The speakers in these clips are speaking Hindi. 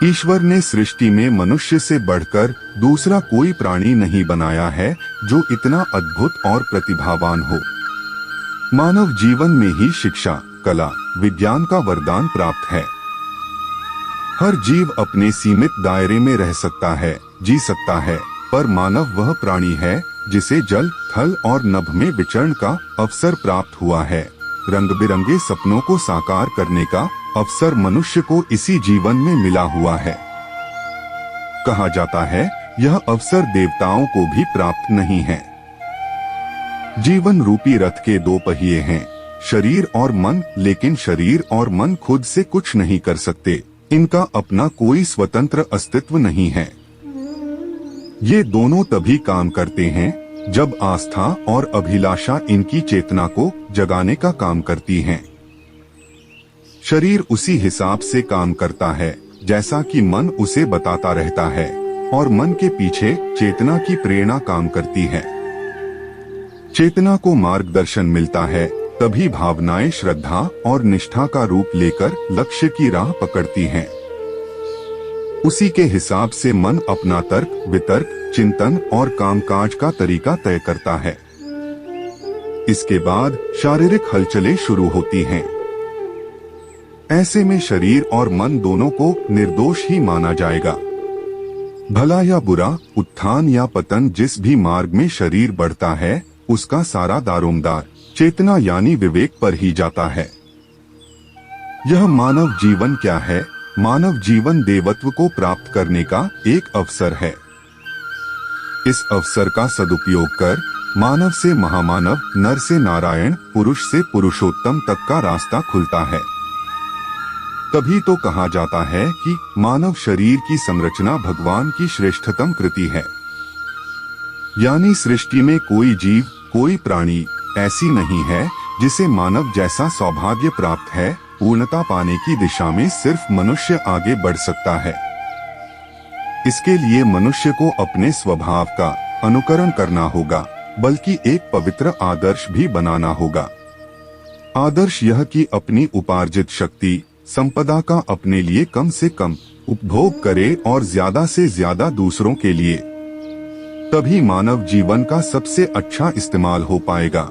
ईश्वर ने सृष्टि में मनुष्य से बढ़कर दूसरा कोई प्राणी नहीं बनाया है जो इतना अद्भुत और प्रतिभावान हो। मानव जीवन में ही शिक्षा, कला, विज्ञान का वरदान प्राप्त है। हर जीव अपने सीमित दायरे में रह सकता है, जी सकता है, पर मानव वह प्राणी है जिसे जल, थल और नभ में विचरण का अवसर प्राप्त हुआ है। रंग बिरंगे सपनों को साकार करने का अवसर मनुष्य को इसी जीवन में मिला हुआ है। कहा जाता है यह अवसर देवताओं को भी प्राप्त नहीं है। जीवन रूपी रथ के दो पहिए हैं, शरीर और मन, लेकिन शरीर और मन खुद से कुछ नहीं कर सकते। इनका अपना कोई स्वतंत्र अस्तित्व नहीं है। ये दोनों तभी काम करते हैं जब आस्था और अभिलाषा इनकी चेतना को जगाने का काम करती हैं। शरीर उसी हिसाब से काम करता है जैसा कि मन उसे बताता रहता है, और मन के पीछे चेतना की प्रेरणा काम करती है। चेतना को मार्गदर्शन मिलता है तभी भावनाएं श्रद्धा और निष्ठा का रूप लेकर लक्ष्य की राह पकड़ती हैं। उसी के हिसाब से मन अपना तर्क, वितर्क, चिंतन और कामकाज का तरीका तय करता है। इसके बाद शारीरिक हलचलें शुरू होती हैं। ऐसे में शरीर और मन दोनों को निर्दोष ही माना जाएगा। भला या बुरा, उत्थान या पतन, जिस भी मार्ग में शरीर बढ़ता है उसका सारा दारोमदार चेतना यानी विवेक पर ही जाता है। यह मानव जीवन क्या है? मानव जीवन देवत्व को प्राप्त करने का एक अवसर है। इस अवसर का सदुपयोग कर मानव से महामानव, नर से नारायण, पुरुष से पुरुषोत्तम तक का रास्ता खुलता है। तभी तो कहा जाता है कि मानव शरीर की संरचना भगवान की श्रेष्ठतम कृति है। यानी सृष्टि में कोई जीव, कोई प्राणी ऐसी नहीं है जिसे मानव जैसा सौभाग्य प्राप्त है। पूर्णता पाने की दिशा में सिर्फ मनुष्य आगे बढ़ सकता है। इसके लिए मनुष्य को अपने स्वभाव का अनुकरण करना होगा, बल्कि एक पवित्र आदर्श भी बनाना होगा। आदर्श यह कि अपनी उपार्जित शक्ति, संपदा का अपने लिए कम से कम उपभोग करे और ज्यादा से ज्यादा दूसरों के लिए। तभी मानव जीवन का सबसे अच्छा इस्तेमाल हो पाएगा।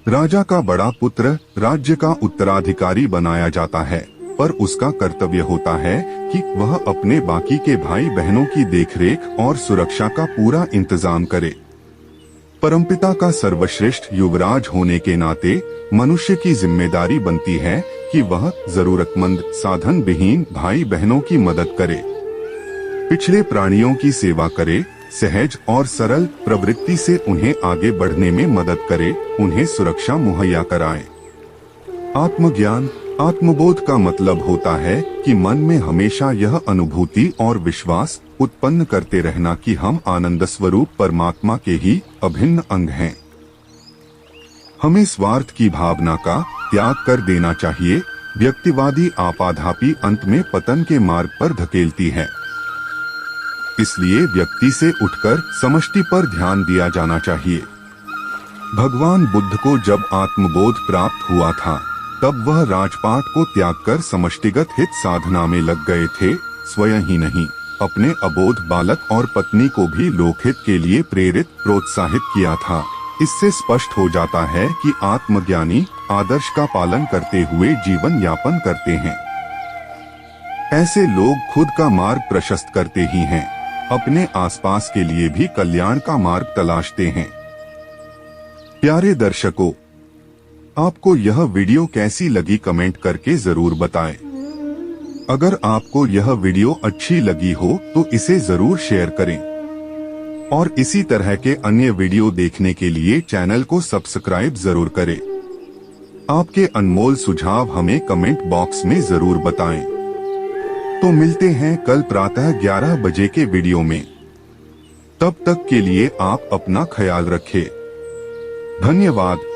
राजा का बड़ा पुत्र राज्य का उत्तराधिकारी बनाया जाता है, पर उसका कर्तव्य होता है कि वह अपने बाकी के भाई बहनों की देखरेख और सुरक्षा का पूरा इंतजाम करे। परमपिता का सर्वश्रेष्ठ युवराज होने के नाते मनुष्य की जिम्मेदारी बनती है कि वह जरूरतमंद, साधन विहीन भाई बहनों की मदद करे, पिछड़े प्राणियों की सेवा करे, सहज और सरल प्रवृत्ति से उन्हें आगे बढ़ने में मदद करे, उन्हें सुरक्षा मुहैया कराए। आत्मज्ञान, आत्मबोध का मतलब होता है कि मन में हमेशा यह अनुभूति और विश्वास उत्पन्न करते रहना कि हम आनंद स्वरूप परमात्मा के ही अभिन्न अंग हैं। हमें स्वार्थ की भावना का त्याग कर देना चाहिए। व्यक्तिवादी आपाधापी अंत में पतन के मार्ग पर धकेलती है। इसलिए व्यक्ति से उठकर समष्टि पर ध्यान दिया जाना चाहिए। भगवान बुद्ध को जब आत्मबोध प्राप्त हुआ था तब वह राजपाट को त्याग कर समष्टिगत हित साधना में लग गए थे। स्वयं ही नहीं, अपने अबोध बालक और पत्नी को भी लोकहित के लिए प्रेरित, प्रोत्साहित किया था। इससे स्पष्ट हो जाता है कि आत्मज्ञानी आदर्श का पालन करते हुए जीवन यापन करते हैं। ऐसे लोग खुद का मार्ग प्रशस्त करते ही हैं, अपने आसपास के लिए भी कल्याण का मार्ग तलाशते हैं। प्यारे दर्शकों, आपको यह वीडियो कैसी लगी कमेंट करके जरूर बताएं। अगर आपको यह वीडियो अच्छी लगी हो तो इसे जरूर शेयर करें और इसी तरह के अन्य वीडियो देखने के लिए चैनल को सब्सक्राइब जरूर करें। आपके अनमोल सुझाव हमें कमेंट बॉक्स में जरूर बताएं। तो मिलते हैं कल प्रातः 11 बजे के वीडियो में। तब तक के लिए आप अपना ख्याल रखें। धन्यवाद।